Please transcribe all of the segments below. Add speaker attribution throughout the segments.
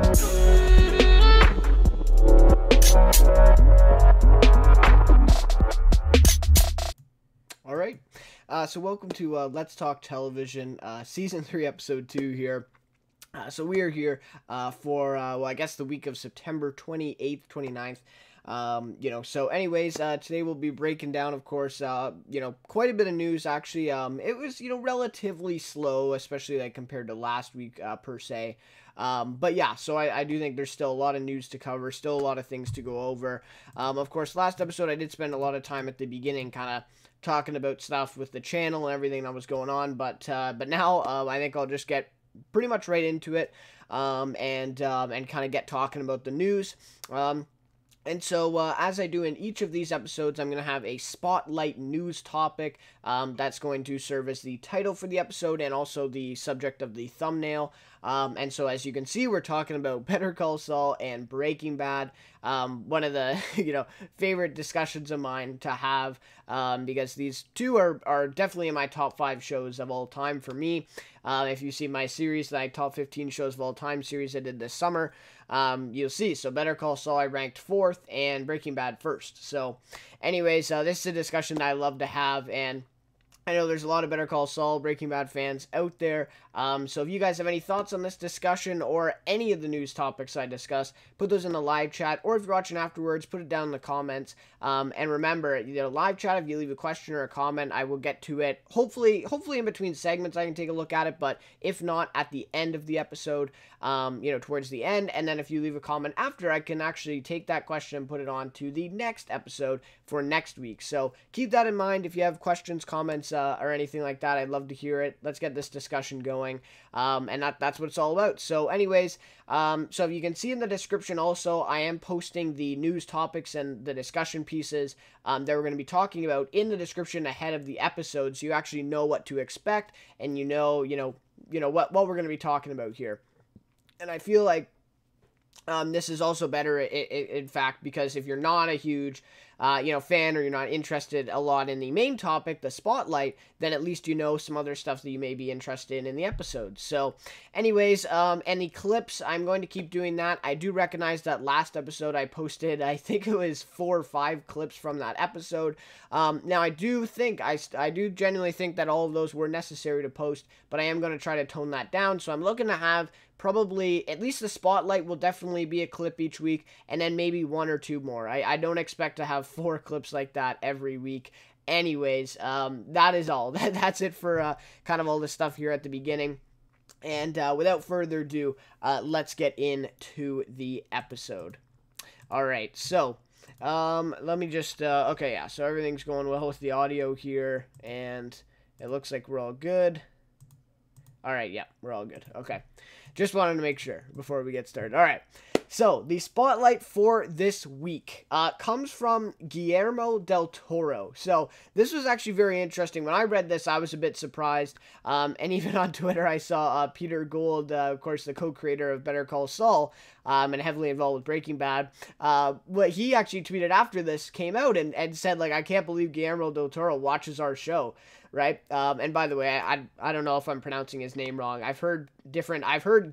Speaker 1: All right, so welcome to Let's Talk Television, Season 3, Episode 2 here. So we are here for, well, I guess the week of September 28th, 29th. So anyways, today we'll be breaking down, of course, quite a bit of news, actually. It was, relatively slow, especially like compared to last week, per se. But yeah, so I do think there's still a lot of news to cover, still a lot of things to go over. Of course, last episode I did spend a lot of time at the beginning kind of talking about stuff with the channel and everything that was going on, but now I think I'll just get pretty much right into it, and kind of get talking about the news. And so, as I do in each of these episodes, I'm going to have a spotlight news topic that's going to serve as the title for the episode and also the subject of the thumbnail. And so, as you can see, we're talking about Better Call Saul and Breaking Bad. One of the, favorite discussions of mine to have, because these two are definitely in my top 5 shows of all time for me. If you see my series, my top 15 shows of all time series I did this summer, you'll see. So Better Call Saul I ranked 4th and Breaking Bad 1st. So anyways, this is a discussion that I love to have, and I know there's a lot of Better Call Saul, Breaking Bad fans out there, so if you guys have any thoughts on this discussion or any of the news topics I discuss, put those in the live chat, or if you're watching afterwards, put it down in the comments, and remember, live chat, if you leave a question or a comment, I will get to it, hopefully in between segments I can take a look at it, but if not, at the end of the episode, towards the end, and then if you leave a comment after, I can actually take that question and put it on to the next episode for next week, so keep that in mind. If you have questions, comments, or anything like that, I'd love to hear it. Let's get this discussion going, and that's what it's all about. So anyways, so if you can see in the description also, I am posting the news topics and the discussion pieces that we're going to be talking about in the description ahead of the episode, so you actually know what to expect, and you know what we're going to be talking about here. And I feel like this is also better, in fact, because if you're not a huge, fan, or you're not interested a lot in the main topic, the spotlight, then at least you know some other stuff that you may be interested in the episode. So, anyways, any clips, I'm going to keep doing that. I do recognize that last episode I posted, I think it was 4 or 5 clips from that episode. Now, I do genuinely think that all of those were necessary to post, but I am going to try to tone that down. So I'm looking to have probably at least the spotlight will definitely be a clip each week, and then maybe 1 or 2 more. I don't expect to have 4 clips like that every week. Anyways, that is all. That's it for kind of all the stuff here at the beginning. And without further ado, let's get into the episode. All right, so let me just okay, yeah, so everything's going well with the audio here, and it looks like we're all good. All right, yeah, we're all good. Okay. Just wanted to make sure before we get started. All right. So, the spotlight for this week comes from Guillermo del Toro. So, this was actually very interesting. When I read this, I was a bit surprised. And even on Twitter, I saw Peter Gould, of course, the co-creator of Better Call Saul, and heavily involved with Breaking Bad. What he actually tweeted after this came out and said, like, I can't believe Guillermo del Toro watches our show. Right? And by the way, I don't know if I'm pronouncing his name wrong. I've heard Guillermo,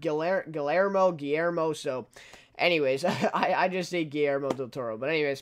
Speaker 1: so anyways, I just say Guillermo del Toro. But anyways,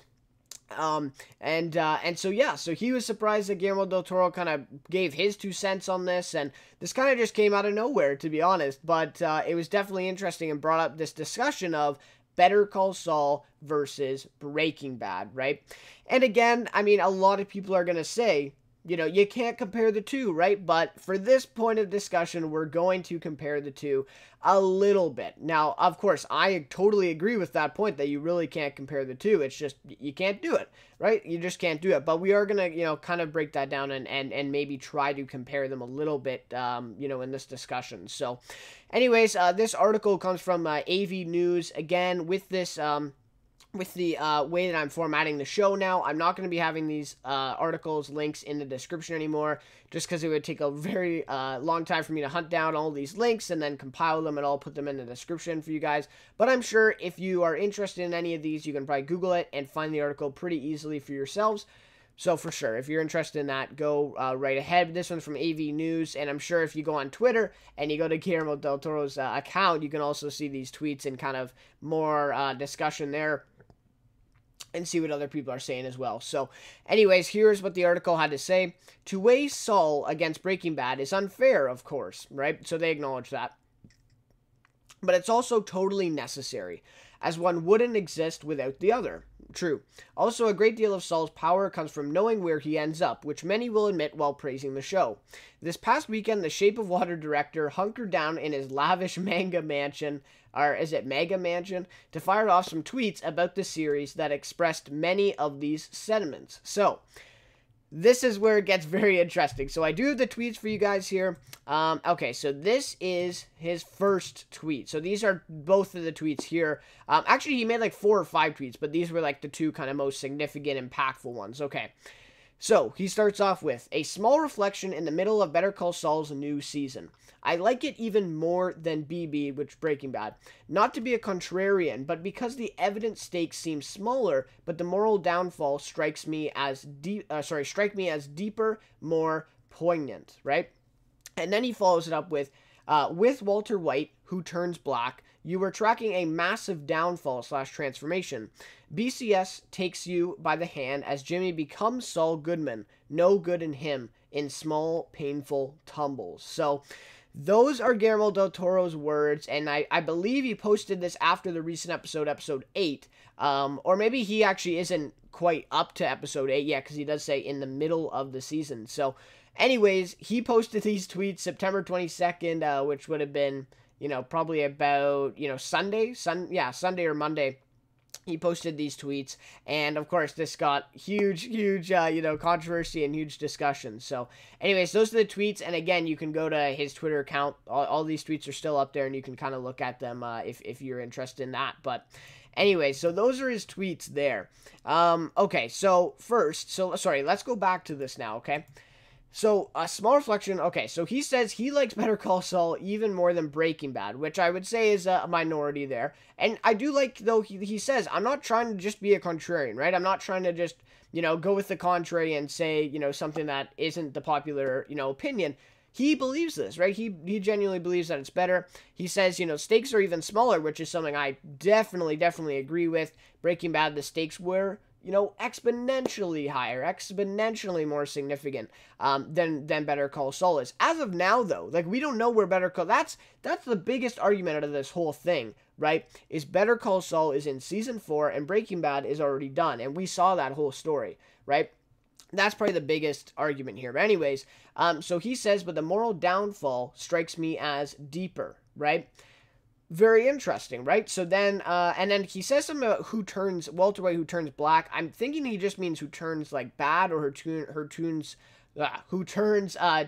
Speaker 1: and so yeah, so he was surprised that Guillermo del Toro kind of gave his 2 cents on this, and this kind of just came out of nowhere, to be honest, but it was definitely interesting and brought up this discussion of Better Call Saul versus Breaking Bad, right? And again, I mean, a lot of people are going to say, you can't compare the two, right? But for this point of discussion, we're going to compare the two a little bit. Now, of course, I totally agree with that point that you really can't compare the two. It's just, you can't do it, right? You just can't do it. But we are going to, kind of break that down and maybe try to compare them a little bit, in this discussion. So, anyways, this article comes from AV News. Again, with this, with the way that I'm formatting the show now, I'm not going to be having these articles, links in the description anymore, just because it would take a very long time for me to hunt down all these links and then compile them and all put them in the description for you guys. But I'm sure if you are interested in any of these, you can probably Google it and find the article pretty easily for yourselves. So for sure, if you're interested in that, go right ahead. This one's from AV News, and I'm sure if you go on Twitter and you go to Guillermo del Toro's account, you can also see these tweets and kind of more discussion there and see what other people are saying as well. So anyways, here's what the article had to say. To weigh Saul against Breaking Bad is unfair, of course, right? So they acknowledge that. But it's also totally necessary, as one wouldn't exist without the other. True. Also, a great deal of Saul's power comes from knowing where he ends up, which many will admit while praising the show. This past weekend, the Shape of Water director hunkered down in his lavish manga mansion, or is it mega mansion, to fire off some tweets about the series that expressed many of these sentiments. So, this is where it gets very interesting. So I do have the tweets for you guys here. Okay, so this is his first tweet. So these are both of the tweets here. Actually, he made like 4 or 5 tweets, but these were like the 2 kind of most significant, impactful ones. Okay, so he starts off with, a small reflection in the middle of Better Call Saul's new season. I like it even more than BB, which Breaking Bad. Not to be a contrarian, but because the evidence stakes seem smaller, but the moral downfall strikes me as deeper, more poignant, right? And then he follows it up with Walter White, who turns black, you were tracking a massive downfall / transformation. BCS takes you by the hand as Jimmy becomes Saul Goodman, no good in him, in small, painful tumbles. So those are Guillermo del Toro's words, and I believe he posted this after the recent episode 8, or maybe he actually isn't quite up to episode 8 yet, because he does say in the middle of the season. So anyways, he posted these tweets September 22nd, which would have been, probably about, Sunday or Monday. He posted these tweets, and of course this got huge, controversy and huge discussion. So anyways, those are the tweets, and again, you can go to his Twitter account. All these tweets are still up there, and you can kind of look at them if you're interested in that. But anyway, so those are his tweets there. Okay, so let's go back to this now, okay? So, a small reflection, okay, so he says he likes Better Call Saul even more than Breaking Bad, which I would say is a minority there. And I do like, though, he says, I'm not trying to just be a contrarian, right? I'm not trying to just, go with the contrary and say, something that isn't the popular, opinion. He believes this, right? He genuinely believes that it's better. He says, stakes are even smaller, which is something I definitely agree with. Breaking Bad, the stakes were exponentially higher, exponentially more significant than Better Call Saul is. As of now, though, we don't know where Better Call... That's the biggest argument out of this whole thing, right? Is Better Call Saul is in Season 4 and Breaking Bad is already done, and we saw that whole story, right? That's probably the biggest argument here. But anyways, so he says, but the moral downfall strikes me as deeper, right? Very interesting, right? So then, and then he says something about Walter White who turns black. I'm thinking he just means who turns, bad, or who turns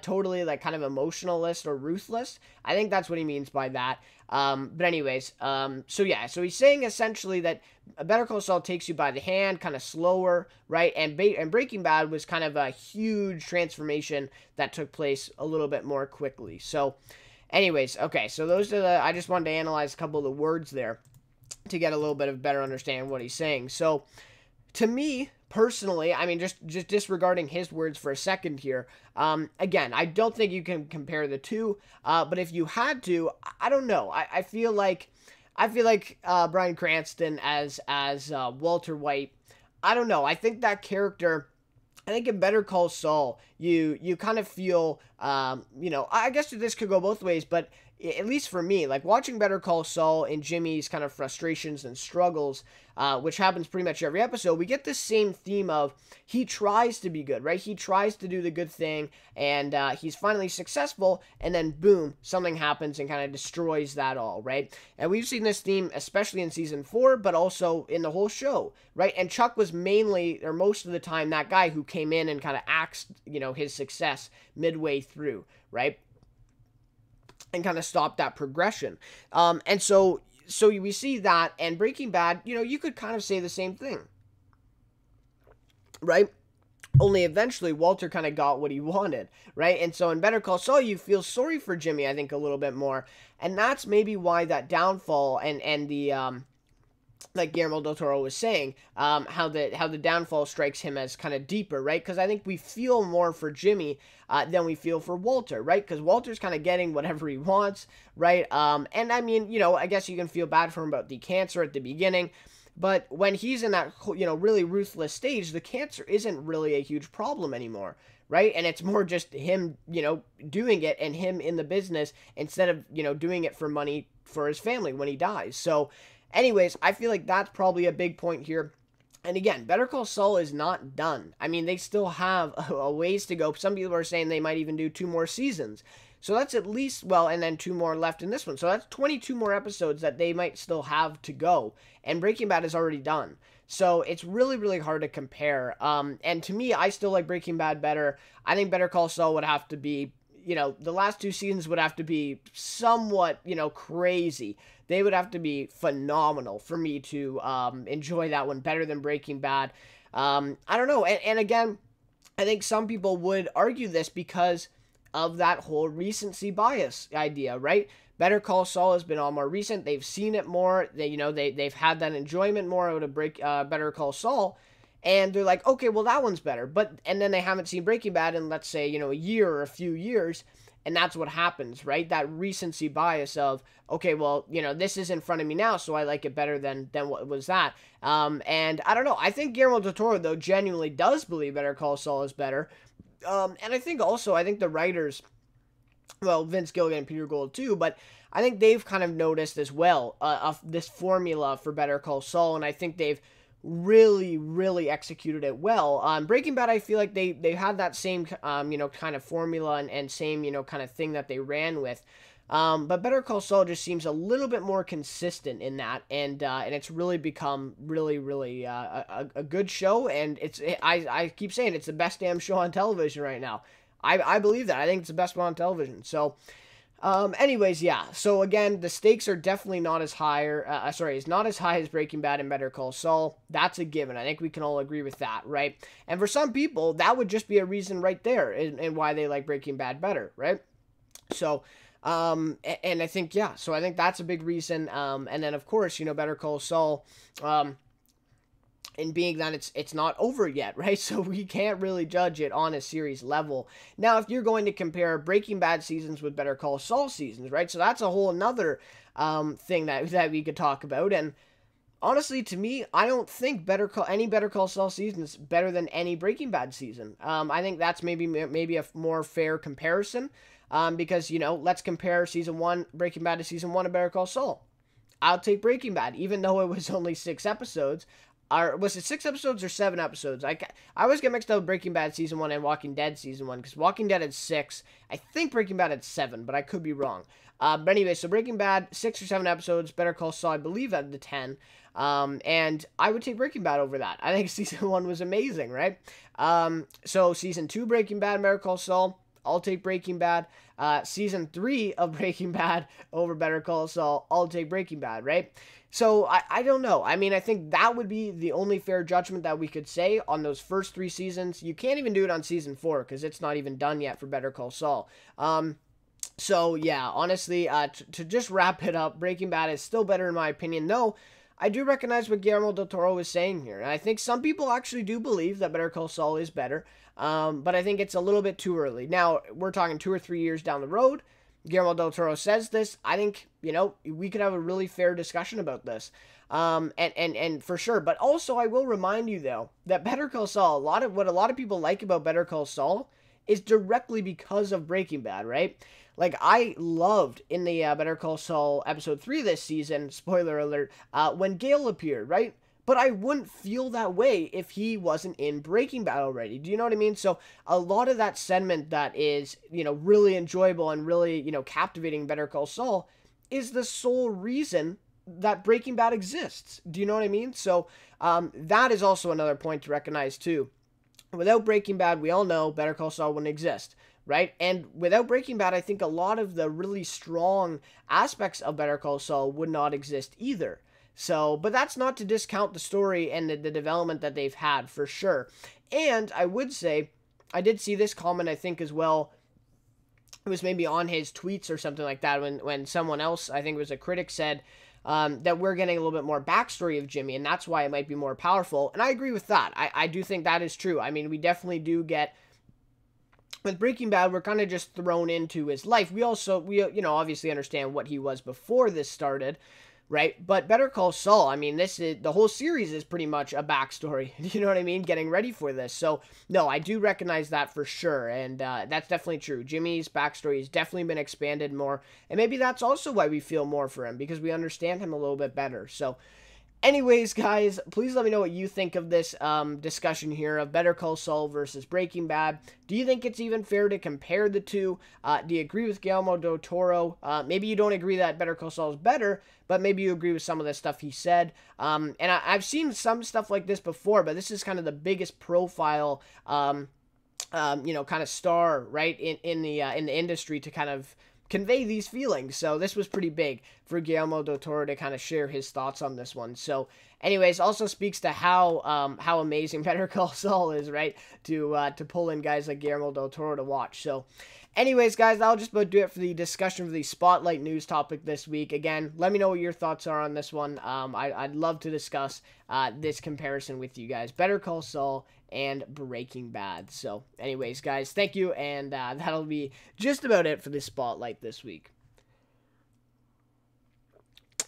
Speaker 1: totally, kind of emotionalist or ruthless. I think that's what he means by that. But anyways, so he's saying essentially that Better Call Saul takes you by the hand, kind of slower, right? And Breaking Bad was kind of a huge transformation that took place a little bit more quickly. So anyways, okay, so those are I just wanted to analyze a couple of the words there to get a little bit of better understanding of what he's saying. So, to me, personally, I mean, just disregarding his words for a second here, again, I don't think you can compare the two, but if you had to, I don't know, I feel like Bryan Cranston as Walter White, I don't know, I think that character... I think in Better Call Saul, you kind of feel, I guess this could go both ways, but at least for me, watching Better Call Saul and Jimmy's kind of frustrations and struggles, which happens pretty much every episode, we get this same theme of he tries to be good, right? He tries to do the good thing, and he's finally successful, and then boom, something happens and kind of destroys that all, right? And we've seen this theme, especially in Season 4, but also in the whole show, right? And Chuck was mainly, or most of the time, that guy who came in and kind of axed, his success midway through, right? And kind of stopped that progression. And so we see that, and Breaking Bad, you could kind of say the same thing, right? Only eventually Walter kind of got what he wanted, right? And so in Better Call Saul, you feel sorry for Jimmy, I think, a little bit more. And that's maybe why that downfall and the like Guillermo del Toro was saying, how the downfall strikes him as kind of deeper, right? Because I think we feel more for Jimmy than we feel for Walter, right? Because Walter's kind of getting whatever he wants, right? And I mean, I guess you can feel bad for him about the cancer at the beginning, but when he's in that, really ruthless stage, the cancer isn't really a huge problem anymore, right? And it's more just him, doing it and him in the business instead of, doing it for money for his family when he dies. So, anyways, I feel like that's probably a big point here. And again, Better Call Saul is not done. I mean, they still have a ways to go. Some people are saying they might even do 2 more seasons. So that's at least, and then 2 more left in this one. So that's 22 more episodes that they might still have to go. And Breaking Bad is already done. So it's really, really hard to compare. And to me, I still like Breaking Bad better. I think Better Call Saul would have to be, the last 2 seasons would have to be somewhat, crazy. They would have to be phenomenal for me to enjoy that one better than Breaking Bad. I don't know. And again, I think some people would argue this because of that whole recency bias idea, right? Better Call Saul has been all more recent. They've seen it more. They've had that enjoyment more out of Better Call Saul. And they're like, okay, well, that one's better. And then they haven't seen Breaking Bad in, let's say, a year or a few years. And that's what happens, right? That recency bias of, okay, well, this is in front of me now, so I like it better than what was that. And I don't know. I think Guillermo del Toro, though, genuinely does believe Better Call Saul is better. And I think the writers, well, Vince Gilligan and Peter Gould too, but I think they've kind of noticed as well of this formula for Better Call Saul, and I think they've really, really executed it well. Breaking Bad, I feel like they had that same, kind of formula and same, kind of thing that they ran with. But Better Call Saul just seems a little bit more consistent in that, and it's really become really, really a good show, and I keep saying it's the best damn show on television right now. I believe that. I think it's the best one on television. So, anyways, yeah. So again, the stakes are definitely not as high. It's not as high as Breaking Bad and Better Call Saul. That's a given. I think we can all agree with that, right? And for some people, that would just be a reason right there, and why they like Breaking Bad better, right? So. And I think, yeah, so I think that's a big reason. And then of course, Better Call Saul, and being that it's not over yet, right? So we can't really judge it on a series level. Now, if you're going to compare Breaking Bad seasons with Better Call Saul seasons, right? So that's a whole another, thing that we could talk about. And honestly, to me, I don't think any Better Call Saul season is better than any Breaking Bad season. I think that's maybe a more fair comparison. Because, let's compare season 1 Breaking Bad to season 1 of Better Call Saul. I'll take Breaking Bad, even though it was only 6 episodes. Or was it 6 episodes or 7 episodes? I always get mixed up with Breaking Bad season 1 and Walking Dead season 1, because Walking Dead had 6. I think Breaking Bad had 7, but I could be wrong. But anyway, so Breaking Bad, 6 or 7 episodes. Better Call Saul, I believe, had the 10. And I would take Breaking Bad over that. I think season 1 was amazing, right? So season 2 Breaking Bad, Better Call Saul, I'll take Breaking Bad. Season 3 of Breaking Bad over Better Call Saul, I'll take Breaking Bad, right? So, I don't know. I mean, I think that would be the only fair judgment that we could say on those first 3 seasons. You can't even do it on season 4, because it's not even done yet for Better Call Saul. So, yeah, honestly, to just wrap it up, Breaking Bad is still better in my opinion. No, I do recognize what Guillermo del Toro is saying here, and I think some people actually do believe that Better Call Saul is better, but I think it's a little bit too early. Now, we're talking 2 or 3 years down the road. Guillermo del Toro says this. I think, we could have a really fair discussion about this, and for sure. But also, I will remind you, though, that Better Call Saul, what a lot of people like about Better Call Saul is directly because of Breaking Bad, right? Like, I loved in the Better Call Saul episode 3 this season, spoiler alert, when Gale appeared, right? But I wouldn't feel that way if he wasn't in Breaking Bad already. Do you know what I mean? So a lot of that sentiment that is, really enjoyable and really, captivating Better Call Saul is the sole reason that Breaking Bad exists. Do you know what I mean? So that is also another point to recognize too. Without Breaking Bad, we all know Better Call Saul wouldn't exist, right? And without Breaking Bad, I think a lot of the really strong aspects of Better Call Saul would not exist either. So, but that's not to discount the story and the development that they've had, for sure. And I would say, I did see this comment, I think, as well. It was maybe on his tweets or something like that when someone else, I think it was a critic, said, that we're getting a little bit more backstory of Jimmy, and that's why it might be more powerful. And I agree with that. I do think that is true. I mean, we definitely do get, with Breaking Bad, we're kind of just thrown into his life. We obviously understand what he was before this started, right? But Better Call Saul, I mean, the whole series is pretty much a backstory. You know what I mean? Getting ready for this. So, no, I do recognize that for sure, and that's definitely true. Jimmy's backstory has definitely been expanded more, and maybe that's also why we feel more for him, because we understand him a little bit better. So, anyways, guys, please let me know what you think of this discussion here of Better Call Saul versus Breaking Bad. Do you think it's even fair to compare the two? Do you agree with Guillermo del Toro? Maybe you don't agree that Better Call Saul is better, but maybe you agree with some of the stuff he said. And I've seen some stuff like this before, but this is kind of the biggest profile, kind of star, right, in the industry to kind of convey these feelings. So this was pretty big for Guillermo del Toro to kind of share his thoughts on this one. So anyways, also speaks to how amazing Better Call Saul is, right, to pull in guys like Guillermo del Toro to watch. So anyways, guys, that'll just about do it for the discussion of the Spotlight news topic this week. Again, let me know what your thoughts are on this one. I'd love to discuss this comparison with you guys. Better Call Saul and Breaking Bad. So anyways, guys, thank you, and that'll be just about it for the Spotlight this week.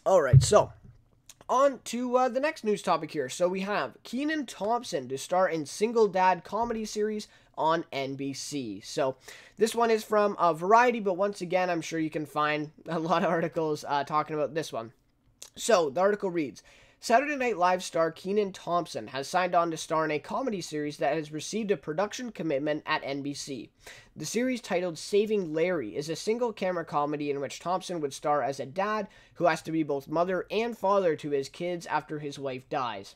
Speaker 1: Alright, so on to the next news topic here. So we have Kenan Thompson to star in single dad comedy series on NBC. So this one is from Variety, but once again, I'm sure you can find a lot of articles talking about this one. So the article reads, Saturday Night Live star Kenan Thompson has signed on to star in a comedy series that has received a production commitment at NBC. The series, titled Saving Larry, is a single-camera comedy in which Thompson would star as a dad who has to be both mother and father to his kids after his wife dies.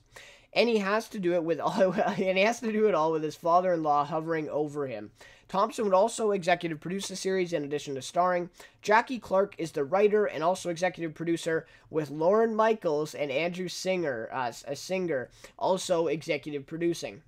Speaker 1: And he has to do it all with his father-in-law hovering over him. Thompson would also executive produce the series in addition to starring. Jackie Clark is the writer and also executive producer, with Lorne Michaels and Andrew Singer also executive producing.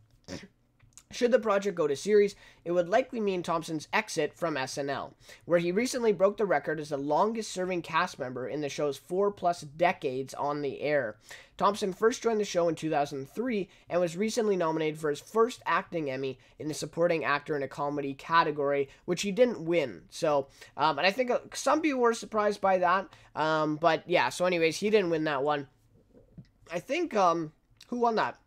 Speaker 1: Should the project go to series, it would likely mean Thompson's exit from SNL, where he recently broke the record as the longest-serving cast member in the show's 4+ decades on the air. Thompson first joined the show in 2003 and was recently nominated for his first acting Emmy in the supporting actor in a comedy category, which he didn't win. So, and I think some people were surprised by that. But yeah, so anyways, he didn't win that one. I think, who won that?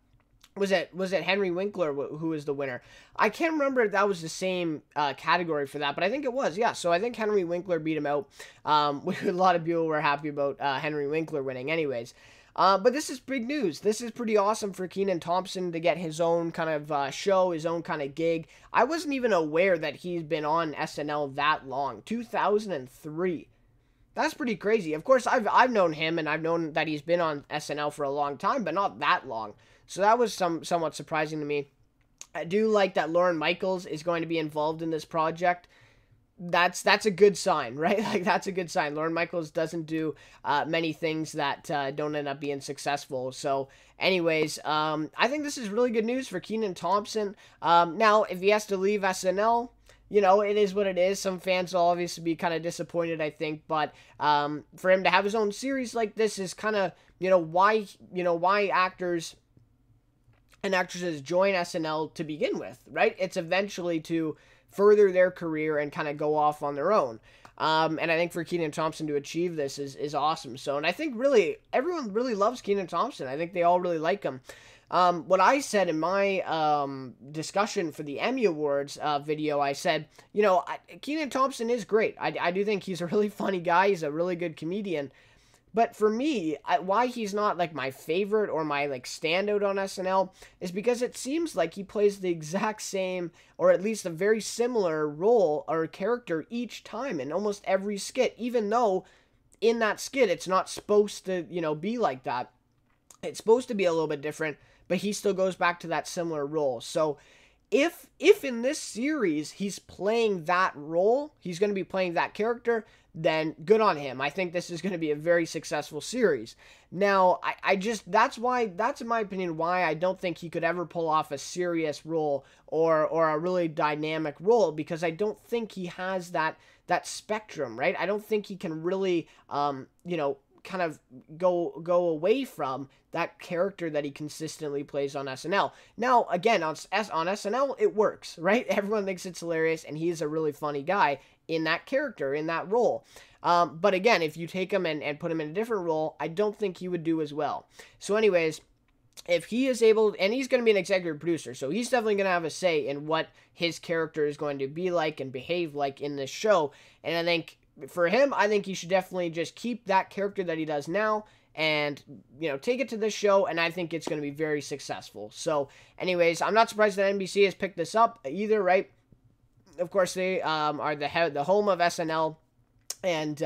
Speaker 1: Was it Henry Winkler who was the winner? I can't remember if that was the same category for that, but I think it was, yeah. So I think Henry Winkler beat him out. A lot of people were happy about Henry Winkler winning anyways. But this is big news. This is pretty awesome for Kenan Thompson to get his own kind of show, his own kind of gig. I wasn't even aware that he's been on SNL that long. 2003. That's pretty crazy. Of course, I've known him, and I've known that he's been on SNL for a long time, but not that long. So that was somewhat surprising to me. I do like that Lorne Michaels is going to be involved in this project. That's a good sign, right? Like, that's a good sign. Lorne Michaels doesn't do many things that don't end up being successful. So, anyways, I think this is really good news for Kenan Thompson. Now, if he has to leave SNL, you know, it is what it is. Some fans will obviously be kind of disappointed, I think, but for him to have his own series like this is kind of, why actors and actresses join SNL to begin with, right? It's eventually to further their career and kind of go off on their own. And I think for Kenan Thompson to achieve this is awesome. So, and I think really everyone really loves Kenan Thompson. I think they all really like him. What I said in my discussion for the Emmy Awards video, I said, Kenan Thompson is great. I do think he's a really funny guy. He's a really good comedian. But for me, why he's not like my favorite or my like standout on SNL is because it seems like he plays the exact same, or at least a very similar role or character each time in almost every skit, even though in that skit it's not supposed to, be like that. It's supposed to be a little bit different, but he still goes back to that similar role. So if in this series he's playing that role, he's going to be playing that character, then good on him. I think this is going to be a very successful series. Now, that's in my opinion why I don't think he could ever pull off a serious role or a really dynamic role, because I don't think he has that spectrum, right? I don't think he can really, kind of go away from that character that he consistently plays on SNL. Now, again, on SNL, it works, right? Everyone thinks it's hilarious, and he's a really funny guy in that character, in that role. But again, if you take him and put him in a different role, I don't think he would do as well. So anyways, if he is able, and he's going to be an executive producer, so he's definitely going to have a say in what his character is going to be like and behave like in this show. And I think for him, I think he should definitely just keep that character that he does now and, take it to this show, and I think it's going to be very successful. So anyways, I'm not surprised that NBC has picked this up either, right? Of course, they are the home of SNL. And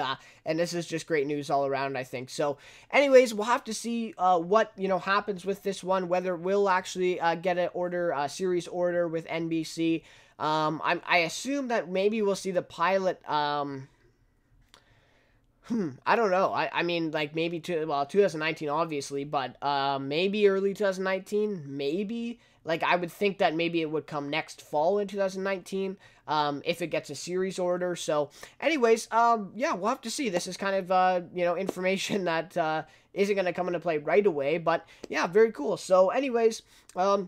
Speaker 1: this is just great news all around, I think. So, anyways, we'll have to see what happens with this one. Whether we'll actually get a series order with NBC. I assume that maybe we'll see the pilot. I don't know. I mean, like maybe 2019, obviously, but maybe early 2019, maybe. Like, I would think that maybe it would come next fall in 2019, if it gets a series order. So, anyways, yeah, we'll have to see. This is kind of, information that isn't going to come into play right away. But, yeah, very cool. So, anyways, I'm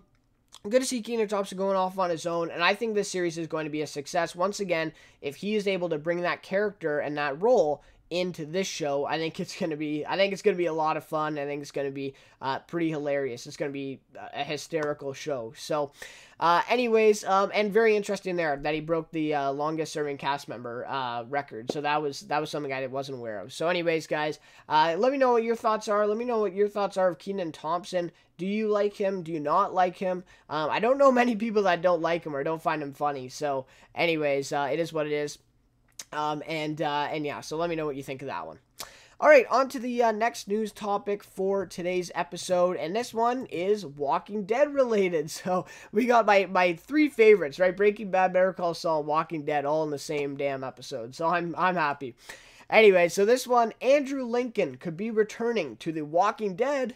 Speaker 1: good to see Kenan Thompson going off on his own, and I think this series is going to be a success. Once again, if he is able to bring that character and that role into this show, I think it's going to be a lot of fun. I think it's going to be pretty hilarious. It's going to be a hysterical show. So, anyways, and very interesting there that he broke the longest serving cast member record. So that was something I wasn't aware of. So, anyways, guys, let me know what your thoughts are. Let me know what your thoughts are of Kenan Thompson. Do you like him? Do you not like him? I don't know many people that don't like him or don't find him funny. So, anyways, it is what it is. And yeah, so let me know what you think of that one. All right, on to the next news topic for today's episode, and this one is Walking Dead related. So we got my three favorites, right? Breaking Bad, Better Call Saul, Walking Dead, all in the same damn episode. So I'm happy. Anyway, so this one, Andrew Lincoln could be returning to The Walking Dead.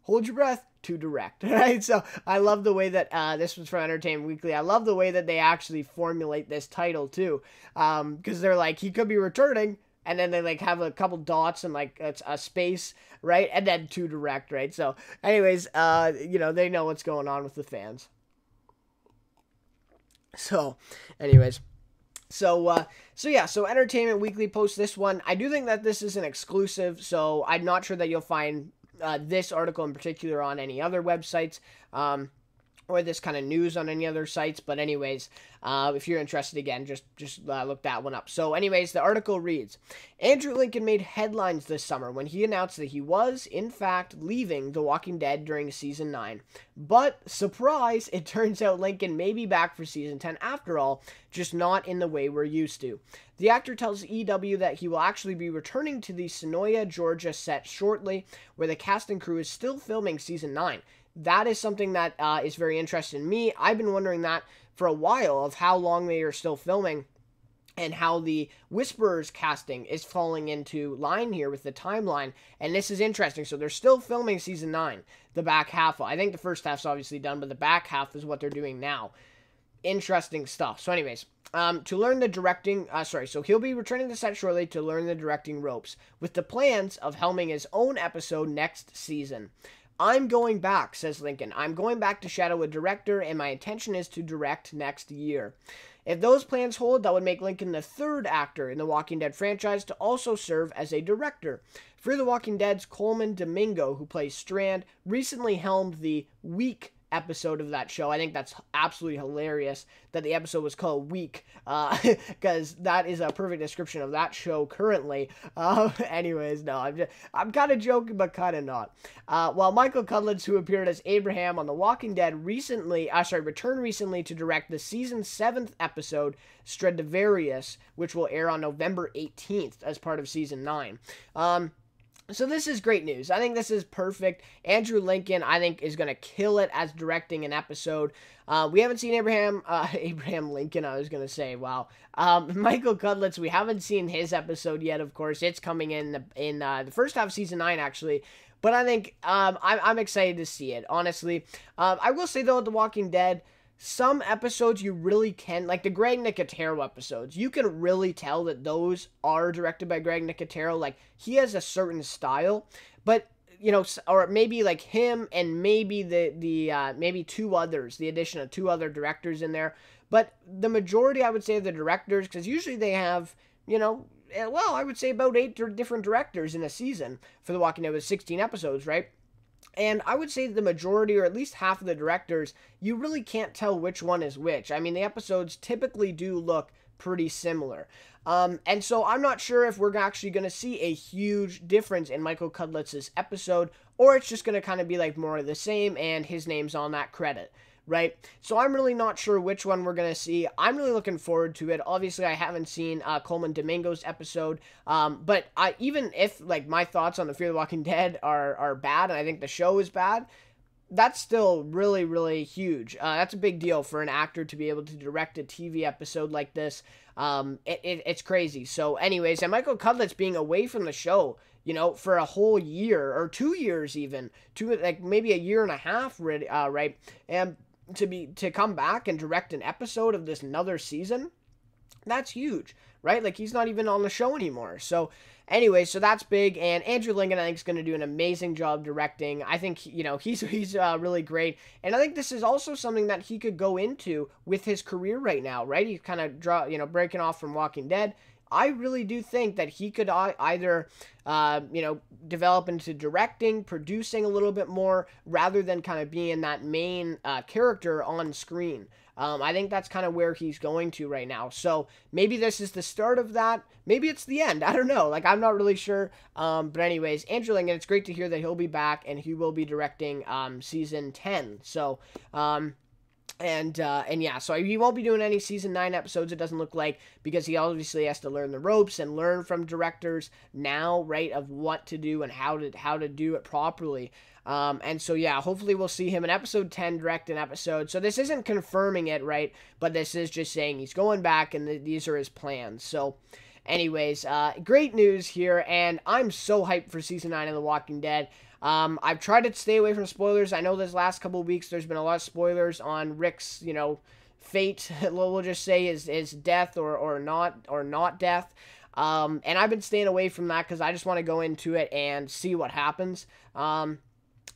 Speaker 1: Hold your breath. To direct, right? So I love the way that this was from Entertainment Weekly. I love the way that they actually formulate this title too, because they're like, he could be returning, and then they like have a couple dots and like it's a space, right? And then to direct, right? So, anyways, they know what's going on with the fans. So, anyways. So Entertainment Weekly posts this one. I do think that this is an exclusive, so I'm not sure that you'll find this article in particular on any other websites, or this kind of news on any other sites. But anyways, if you're interested, again, just look that one up. So anyways, the article reads, Andrew Lincoln made headlines this summer when he announced that he was, in fact, leaving The Walking Dead during Season 9. But, surprise, it turns out Lincoln may be back for Season 10 after all, just not in the way we're used to. The actor tells EW that he will actually be returning to the Sonoya, Georgia set shortly, where the cast and crew is still filming Season 9. That is something that is very interesting to me. I've been wondering that for a while, of how long they are still filming and how the Whisperers casting is falling into line here with the timeline. And this is interesting. So they're still filming Season 9, the back half. I think the first half's obviously done, but the back half is what they're doing now. Interesting stuff. So anyways, to learn the directing, so he'll be returning to set shortly to learn the directing ropes, with the plans of helming his own episode next season. I'm going back, says Lincoln. I'm going back to shadow a director, and my intention is to direct next year. If those plans hold, that would make Lincoln the third actor in the Walking Dead franchise to also serve as a director. Fear the Walking Dead's Coleman Domingo, who plays Strand, recently helmed the Week episode of that show. I think that's absolutely hilarious that the episode was called Week, because that is a perfect description of that show currently. Anyways, no, I'm kind of joking, but kind of not. While Michael Cudlitz, who appeared as Abraham on The Walking Dead, returned recently to direct the season 7th episode, Stradivarius, which will air on November 18th as part of season 9. So this is great news. I think this is perfect. Andrew Lincoln, I think, is going to kill it as directing an episode. We haven't seen Abraham Lincoln, I was going to say, wow. Michael Cudlitz, we haven't seen his episode yet, of course. It's coming in the first half of season 9, actually. But I think I'm excited to see it, honestly. I will say, though, The Walking Dead, some episodes you really can, like the Greg Nicotero episodes, you can really tell that those are directed by Greg Nicotero. Like, he has a certain style, but or maybe like him and maybe maybe two others, the addition of two other directors in there. But the majority, I would say, of the directors, because usually they have, well, I would say about 8 different directors in a season for The Walking Dead with 16 episodes, right? And I would say the majority, or at least half of the directors, you really can't tell which one is which. I mean, the episodes typically do look pretty similar. And so I'm not sure if we're actually going to see a huge difference in Michael Cudlitz's episode, or it's just going to kind of be like more of the same and his name's on that credit, right? So I'm really not sure which one we're going to see. I'm really looking forward to it. Obviously, I haven't seen Coleman Domingo's episode, but even if like my thoughts on the Fear the Walking Dead are bad, and I think the show is bad, that's still really, really huge. That's a big deal for an actor to be able to direct a TV episode like this. It's crazy. So anyways, and Michael Cudlitz being away from the show, for a whole year or 2 years even, like maybe a year and a half, right? And to come back and direct an episode of this another season, that's huge, right? Like, he's not even on the show anymore. So anyway, so that's big, and Andrew Lincoln, I think, is going to do an amazing job directing. I think, he's really great, and I think this is also something that he could go into with his career right now, right? He's kind of breaking off from Walking Dead. I really do think that he could either, develop into directing, producing a little bit more, rather than kind of being that main character on screen. I think that's kind of where he's going to right now. So maybe this is the start of that. Maybe it's the end. I don't know. Like, I'm not really sure. But anyways, Andrew Lincoln, it's great to hear that he'll be back and he will be directing season 10. So, and yeah, so he won't be doing any season 9 episodes, it doesn't look like, because he obviously has to learn the ropes and learn from directors now, right, of what to do and how to do it properly. And so, yeah, hopefully we'll see him in episode 10 direct an episode. So this isn't confirming it, right, but this is just saying he's going back and these are his plans. So anyways, great news here, and I'm so hyped for season 9 of The Walking Dead. I've tried to stay away from spoilers. I know this last couple of weeks there's been a lot of spoilers on Rick's, fate. We'll just say is death or not death. And I've been staying away from that because I just want to go into it and see what happens.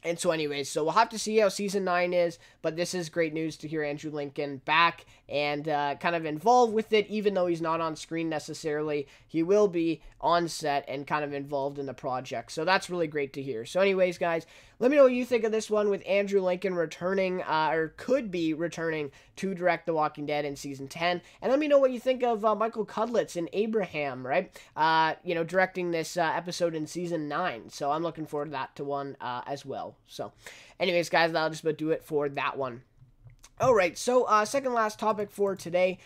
Speaker 1: And so anyways, so we'll have to see how season 9 is, but this is great news to hear Andrew Lincoln back and kind of involved with it, even though he's not on screen necessarily. He will be on set and kind of involved in the project, so that's really great to hear. So anyways, guys, let me know what you think of this one with Andrew Lincoln returning, or could be returning to direct The Walking Dead in season 10, and let me know what you think of Michael Cudlitz and Abraham, right? Directing this episode in season 9, so I'm looking forward to that one as well. So anyways, guys, that'll just about do it for that one. Alright, so second last topic for today,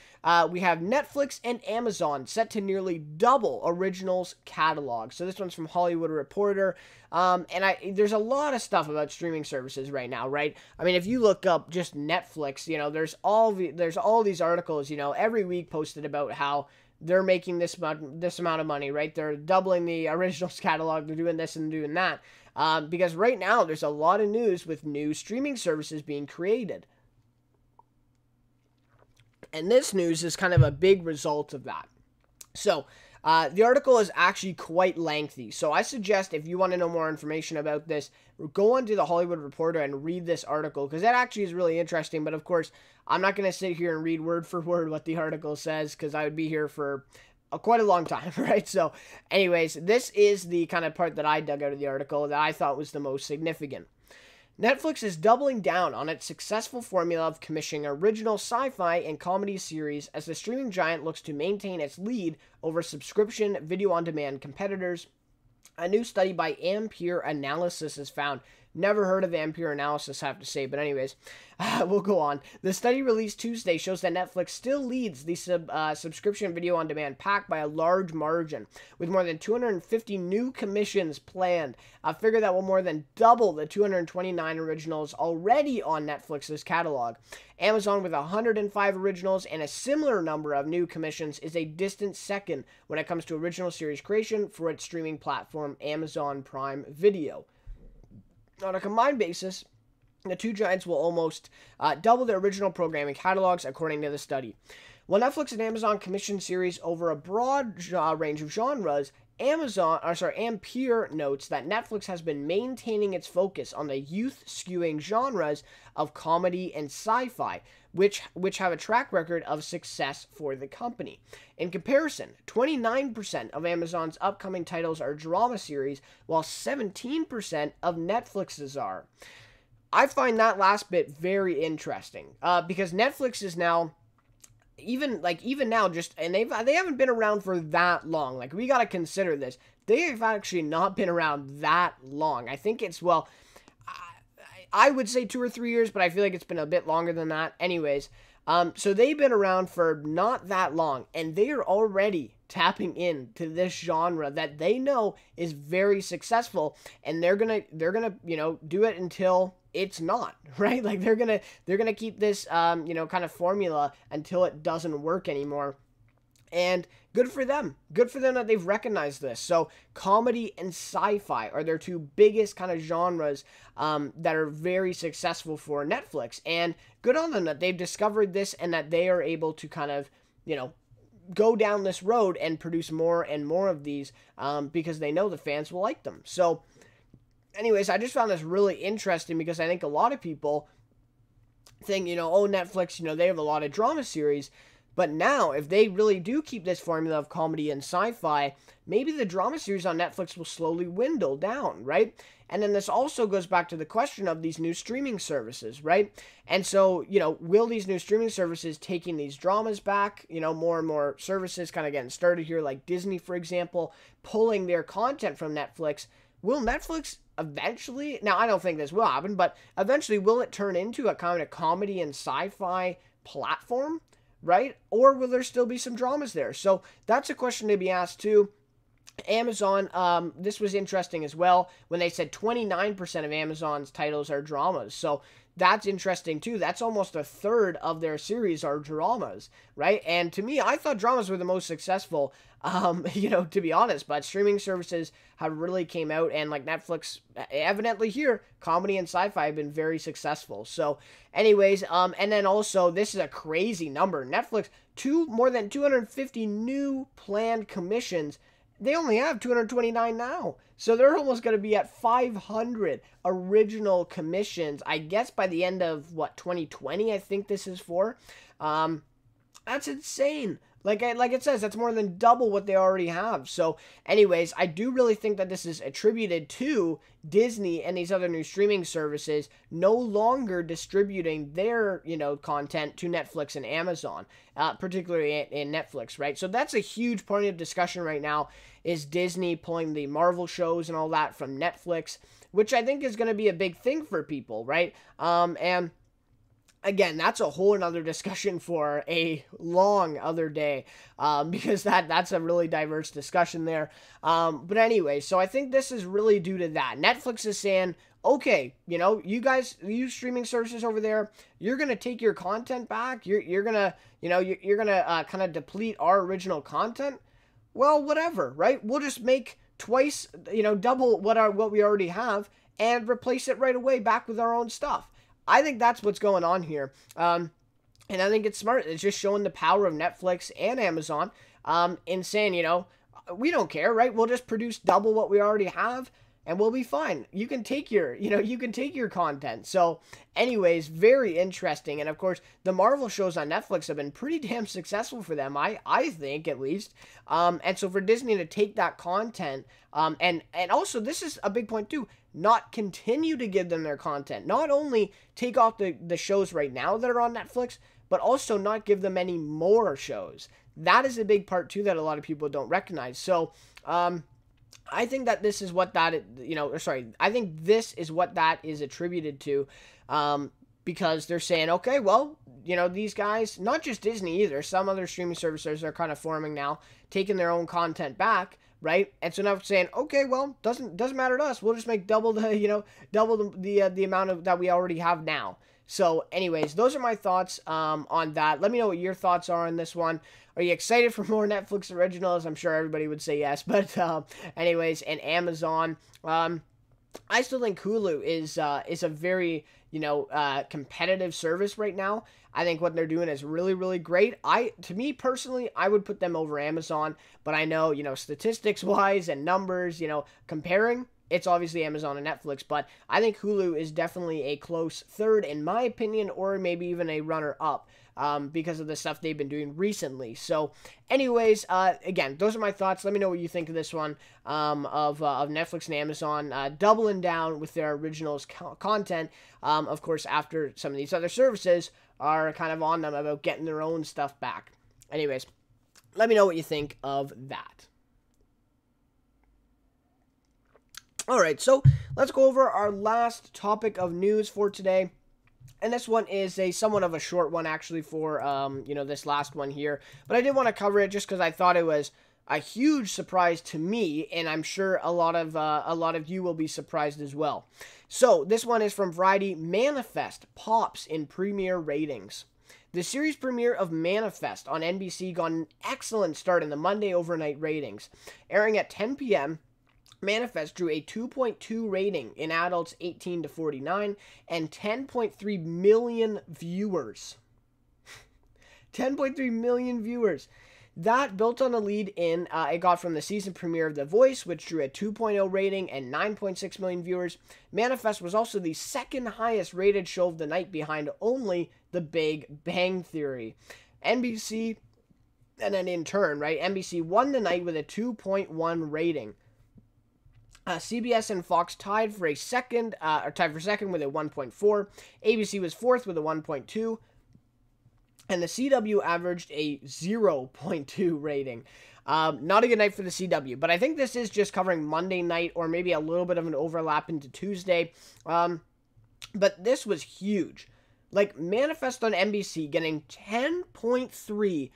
Speaker 1: we have Netflix and Amazon set to nearly double originals catalog. So this one's from Hollywood Reporter, and there's a lot of stuff about streaming services right now, right? I mean, if you look up just Netflix, there's all these articles, every week posted about how they're making this amount of money, right? They're doubling the originals catalog, they're doing this and doing that, because right now there's a lot of news with new streaming services being created. And this news is kind of a big result of that. So, the article is actually quite lengthy. So I suggest if you want to know more information about this, go onto the Hollywood Reporter and read this article, because that actually is really interesting. But of course, I'm not going to sit here and read word for word what the article says, because I would be here for quite a long time, right? So anyways, this is the kind of part that I dug out of the article that I thought was the most significant. Netflix is doubling down on its successful formula of commissioning original sci-fi and comedy series as the streaming giant looks to maintain its lead over subscription video-on-demand competitors. A new study by Ampere Analysis has found. Never heard of Ampere Analysis, I have to say, but anyways, we'll go on. The study released Tuesday shows that Netflix still leads the subscription video-on-demand pack by a large margin, with more than 250 new commissions planned, a figure that will more than double the 229 originals already on Netflix's catalog. Amazon, with 105 originals and a similar number of new commissions, is a distant second when it comes to original series creation for its streaming platform, Amazon Prime Video. On a combined basis, The two giants will almost double their original programming catalogs, according to the study. While Netflix and Amazon commission series over a broad range of genres, Ampere notes that Netflix has been maintaining its focus on the youth-skewing genres of comedy and sci-fi, which have a track record of success for the company. In comparison, 29% of Amazon's upcoming titles are drama series, while 17% of Netflix's are. I find that last bit very interesting because Netflix is now even now just, and they haven't been around for that long. Like, we got to consider this. They have actually not been around that long. I think it's, well, I would say 2 or 3 years, but I feel like it's been a bit longer than that. Anyways, so they've been around for not that long, and they are already tapping into this genre that they know is very successful, and they're gonna do it until it's not, right? Like, they're gonna keep this kind of formula until it doesn't work anymore. And good for them. Good for them that they've recognized this. So comedy and sci-fi are their two biggest kind of genres that are very successful for Netflix. And good on them that they've discovered this and that they are able to kind of, go down this road and produce more and more of these because they know the fans will like them. So anyways, I just found this really interesting because I think a lot of people think, oh, Netflix, they have a lot of drama series. But now, if they really do keep this formula of comedy and sci-fi, maybe the drama series on Netflix will slowly dwindle down, right? And then this also goes back to the question of these new streaming services, right? And so, will these new streaming services taking these dramas back, more and more services kind of getting started here, like Disney, for example, pulling their content from Netflix? Will Netflix eventually, now I don't think this will happen, but eventually will it turn into a kind of comedy and sci-fi platform? Right? Or will there still be some dramas there? So that's a question to be asked too. Amazon, this was interesting as well when they said 29% of Amazon's titles are dramas. So that's interesting too. That's almost a third of their series are dramas, right? And to me, I thought dramas were the most successful, to be honest, but streaming services have really came out, and like Netflix, evidently here, comedy and sci-fi have been very successful. So anyways, and then also, this is a crazy number. Netflix, more than 250 new planned commissions. They only have 229 now. So they're almost going to be at 500 original commissions, I guess, by the end of, 2020, I think this is for. That's insane. Like it says, that's more than double what they already have. So anyways, I do really think that this is attributed to Disney and these other new streaming services no longer distributing their, content to Netflix and Amazon, particularly in Netflix, right? So that's a huge point of discussion right now, is Disney pulling the Marvel shows and all that from Netflix, which I think is going to be a big thing for people, right? And again, that's a whole another discussion for a long other day, because that's a really diverse discussion there. But anyway, so I think this is really due to that. Netflix is saying, okay, you guys, you streaming services over there, you're gonna take your content back. You're gonna kind of deplete our original content. Well, whatever, right? We'll just make twice, double what we already have and replace it right away back with our own stuff. I think that's what's going on here. And I think it's smart. It's just showing the power of Netflix and Amazon in saying, we don't care, right? We'll just produce double what we already have and we'll be fine. You can take your, content. So anyways, very interesting. And of course, the Marvel shows on Netflix have been pretty damn successful for them, I think, at least. And so for Disney to take that content, and also this is a big point too, not continue to give them their content. Not only take off the shows right now that are on Netflix, but also not give them any more shows. That is a big part too that a lot of people don't recognize. So, I think that this is what that, I think this is what that is attributed to, because they're saying, okay, well, these guys, not just Disney either, some other streaming services are kind of forming now, taking their own content back, right? And so now it's saying, okay, well, doesn't matter to us. We'll just make double the amount of that we already have now. So anyways, those are my thoughts on that. Let me know what your thoughts are on this one. Are you excited for more Netflix originals? I'm sure everybody would say yes. But anyways, and Amazon, I still think Hulu is a very, competitive service right now. I think what they're doing is really, really great. To me personally, I would put them over Amazon, but I know, statistics wise and numbers, comparing, it's obviously Amazon and Netflix, but I think Hulu is definitely a close third in my opinion, or maybe even a runner up. Because of the stuff they've been doing recently. So anyways, again, those are my thoughts. Let me know what you think of this one, of Netflix and Amazon doubling down with their originals content, of course, after some of these other services are kind of on them about getting their own stuff back. Anyways, let me know what you think of that. All right, so let's go over our last topic of news for today. And this one is somewhat of a short one, actually, for, this last one here. But I did want to cover it just because I thought it was a huge surprise to me, and I'm sure a lot of you will be surprised as well. So this one is from Variety. Manifest pops in premiere ratings. The series premiere of Manifest on NBC got an excellent start in the Monday overnight ratings. Airing at 10 p.m., Manifest drew a 2.2 rating in adults 18 to 49 and 10.3 million viewers. 10.3 million viewers. That built on a lead in it got from the season premiere of The Voice, which drew a 2.0 rating and 9.6 million viewers. Manifest was also the second highest rated show of the night behind only The Big Bang Theory. NBC, and then in turn, right, NBC won the night with a 2.1 rating. CBS and Fox tied for second with a 1.4. ABC was fourth with a 1.2. And the CW averaged a 0.2 rating. Not a good night for the CW, but I think this is just covering Monday night or maybe a little bit of an overlap into Tuesday. But this was huge. Like, Manifest on NBC getting 10.3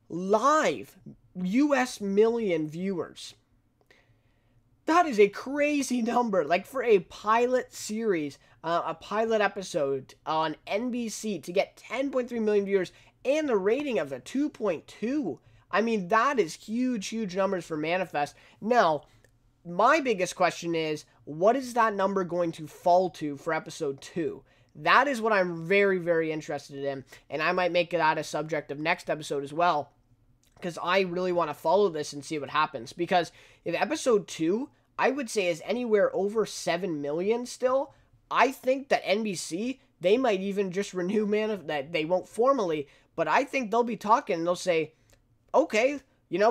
Speaker 1: live US million viewers. That is a crazy number. Like, for a pilot series, a pilot episode on NBC to get 10.3 million viewers and the rating of a 2.2. I mean, that is huge, huge numbers for Manifest. Now, my biggest question is, what is that number going to fall to for episode 2? That is what I'm very, very interested in, and I might make that a subject of next episode as well, because I really want to follow this and see what happens. Because if episode 2, I would say, is anywhere over 7 million still, I think that NBC, they might even just renew that they won't formally, but I think they'll be talking and they'll say, okay,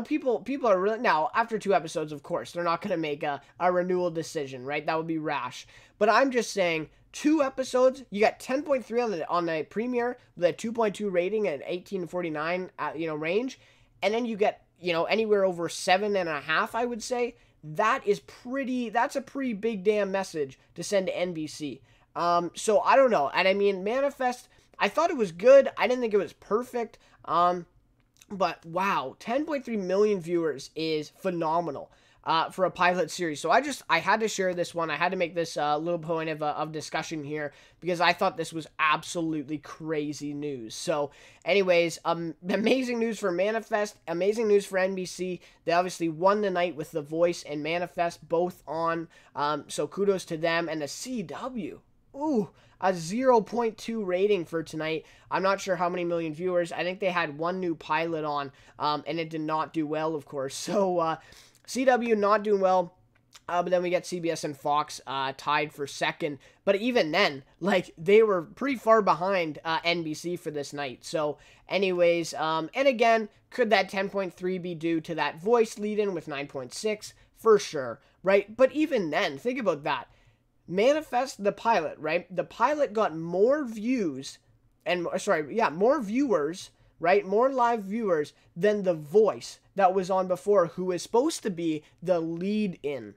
Speaker 1: people are really, now, after 2 episodes, of course, they're not going to make a renewal decision, right? That would be rash. But I'm just saying, 2 episodes, you got 10.3 on the premiere with a 2.2 rating at 18 to 49, range, and then you get, anywhere over 7.5, I would say. That's a pretty big damn message to send to NBC. So I don't know. And I mean, Manifest, I thought it was good. I didn't think it was perfect. But wow, 10.3 million viewers is phenomenal for a pilot series. So I had to share this one. I had to make this little point of discussion here because I thought this was absolutely crazy news. So anyways, amazing news for Manifest, amazing news for NBC. They obviously won the night with The Voice and Manifest both on. So kudos to them. And the CW, ooh, a 0.2 rating for tonight. I'm not sure how many million viewers. I think they had one new pilot on, and it did not do well, of course. So CW not doing well. But then we get CBS and Fox tied for second. But even then, like, they were pretty far behind NBC for this night. So anyways, and again, could that 10.3 be due to that Voice lead-in with 9.6? For sure, right? But even then, think about that. Manifest, the pilot, right? The pilot got more views more viewers, right? More live viewers than The Voice that was on before, who is supposed to be the lead-in.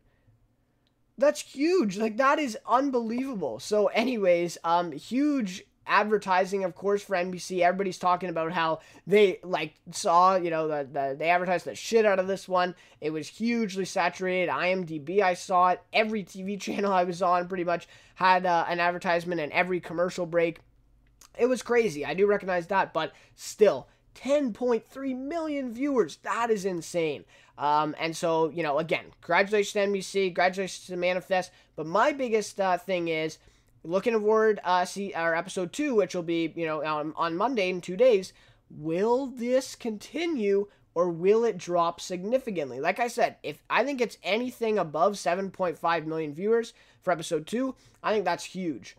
Speaker 1: That's huge. Like, that is unbelievable. So anyways, huge advertising, of course, for NBC. Everybody's talking about how they, saw, they advertised the shit out of this one. It was hugely saturated. IMDb, I saw it. Every TV channel I was on pretty much had an advertisement in every commercial break. It was crazy. I do recognize that, but still, 10.3 million viewers. That is insane. And so, again, congratulations to NBC, congratulations to Manifest. But my biggest thing is, looking forward, see our episode 2, which will be, on Monday in 2 days. Will this continue, or will it drop significantly? Like I said, if I think it's anything above 7.5 million viewers for episode 2, I think that's huge.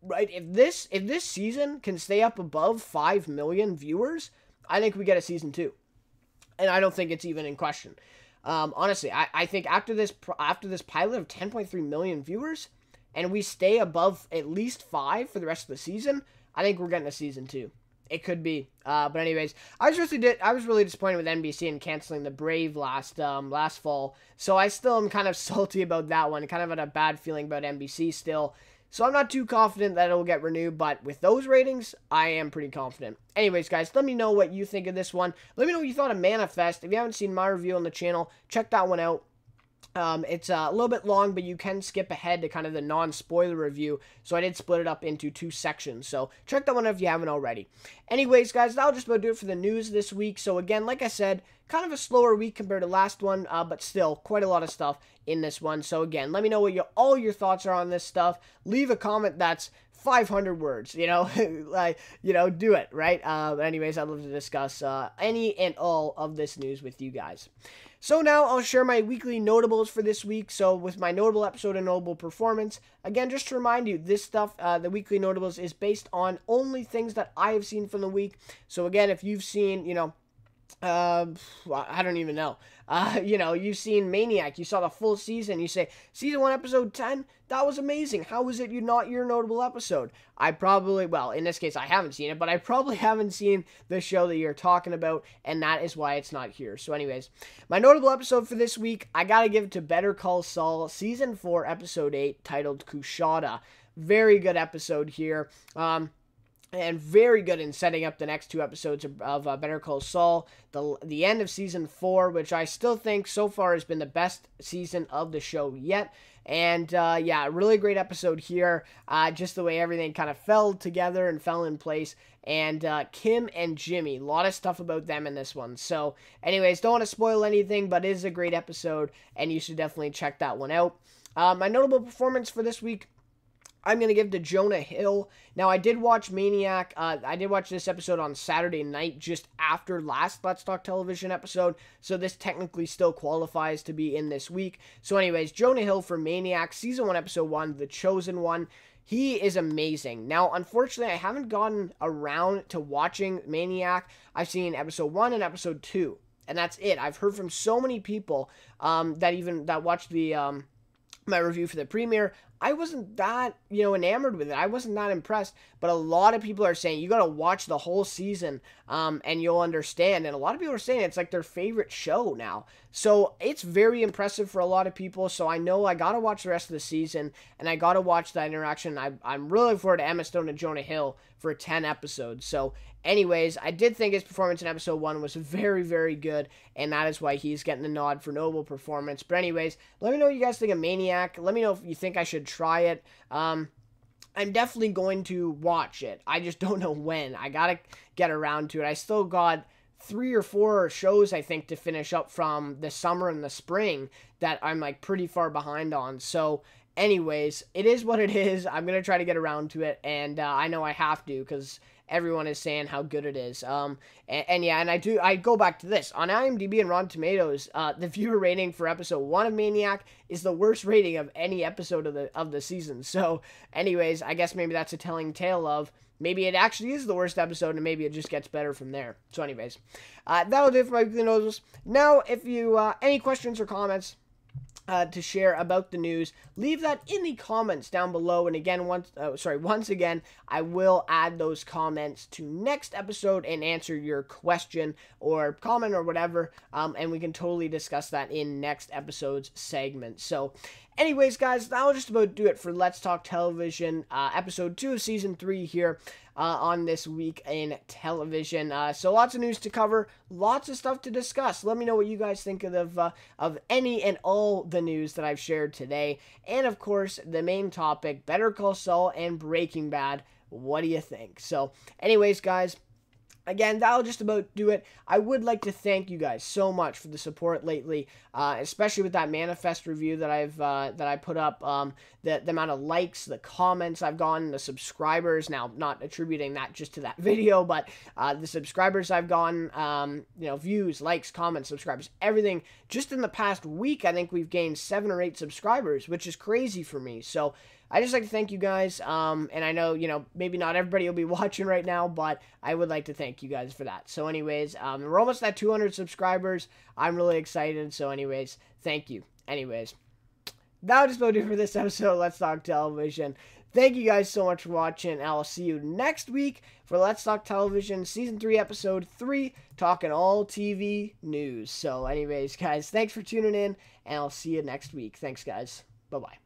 Speaker 1: Right? If this season can stay up above 5 million viewers, I think we get a season 2. And I don't think it's even in question. Honestly, I think after this pilot of 10.3 million viewers, and we stay above at least 5 for the rest of the season, I think we're getting a season 2. It could be. But anyways, I was really disappointed with NBC in canceling The Brave last fall. So I still am kind of salty about that one. Kind of had a bad feeling about NBC still. So I'm not too confident that it will get renewed, but with those ratings, I am pretty confident. Anyways, guys, let me know what you think of this one. Let me know what you thought of Manifest. If you haven't seen my review on the channel, check that one out. It's a little bit long, but you can skip ahead to kind of the non-spoiler review. So I did split it up into 2 sections. So check that one out if you haven't already. Anyways, guys, that'll just about do it for the news this week. So again, like I said, kind of a slower week compared to last one, but still quite a lot of stuff in this one. So again, let me know what all your thoughts are on this stuff. Leave a comment that's 500 words, do it, right? Anyways, I'd love to discuss any and all of this news with you guys. So now I'll share my weekly notables for this week. So with my notable episode and notable performance, again, just to remind you, this stuff, the weekly notables is based on only things that I have seen from the week. So again, if you've seen, I don't even know. You've seen Maniac, you saw the full season, you say, season 1, episode 10, that was amazing. How was it not your notable episode? In this case, I haven't seen it, but I probably haven't seen the show that you're talking about, and that is why it's not here. So anyways, my notable episode for this week, I gotta give it to Better Call Saul, season 4, episode 8, titled Kushada. Very good episode here. And very good in setting up the next 2 episodes of Better Call Saul. The end of season 4, which I still think so far has been the best season of the show yet. And really great episode here. Just the way everything kind of fell together and fell in place. And Kim and Jimmy, a lot of stuff about them in this one. So anyways, don't want to spoil anything, but it is a great episode, and you should definitely check that one out. My notable performance for this week, I'm going to give to Jonah Hill. Now, I did watch Maniac. I did watch this episode on Saturday night just after last Let's Talk Television episode, so this technically still qualifies to be in this week. So anyways, Jonah Hill for Maniac, season 1, episode 1, The Chosen One. He is amazing. Now, unfortunately, I haven't gotten around to watching Maniac. I've seen episode 1 and episode 2, and that's it. I've heard from so many people that watched my review for the premiere. I wasn't that, enamored with it. I wasn't that impressed, but a lot of people are saying you got to watch the whole season, and you'll understand. And a lot of people are saying it's like their favorite show now. So it's very impressive for a lot of people. So I know I got to watch the rest of the season, and I got to watch that interaction. I'm really looking forward to Emma Stone and Jonah Hill for 10 episodes. So anyways, I did think his performance in episode 1 was very, very good, and that is why he's getting the nod for notable performance. But anyways, let me know what you guys think of Maniac. Let me know if you think I should try it. I'm definitely going to watch it. I just don't know when. I gotta get around to it. I still got 3 or 4 shows, I think, to finish up from the summer and the spring that I'm pretty far behind on. So anyways, it is what it is. I'm gonna try to get around to it, and I know I have to, because everyone is saying how good it is. And I go back to this. On IMDb and Rotten Tomatoes, the viewer rating for episode 1 of Maniac is the worst rating of any episode of the season. So anyways, I guess maybe that's a telling tale of maybe it actually is the worst episode, and maybe it just gets better from there. So anyways, that'll do it for my weekly notables. Now, if you any questions or comments to share about the news, leave that in the comments down below. And again, once again, I will add those comments to next episode and answer your question or comment or whatever, and we can totally discuss that in next episode's segment. So anyways, guys, that'll just about do it for Let's Talk Television, episode 2 of season 3 here on this week in television. So lots of news to cover, lots of stuff to discuss. Let me know what you guys think of any and all the news that I've shared today. And of course, the main topic, Better Call Saul and Breaking Bad. What do you think? So anyways, guys, again, that'll just about do it. I would like to thank you guys so much for the support lately, especially with that manifest review that I put up. The amount of likes, the comments I've gotten, the subscribers. Now, not attributing that just to that video, but the subscribers I've gotten, views, likes, comments, subscribers, everything. Just in the past week, I think we've gained 7 or 8 subscribers, which is crazy for me. So I just like to thank you guys, and I know, maybe not everybody will be watching right now, but I would like to thank you guys for that. So anyways, we're almost at 200 subscribers. I'm really excited, so anyways, thank you. Anyways, that'll just about do it for this episode of Let's Talk Television. Thank you guys so much for watching, and I'll see you next week for Let's Talk Television, Season 3, Episode 3, talking all TV news. So anyways, guys, thanks for tuning in, and I'll see you next week. Thanks, guys. Bye-bye.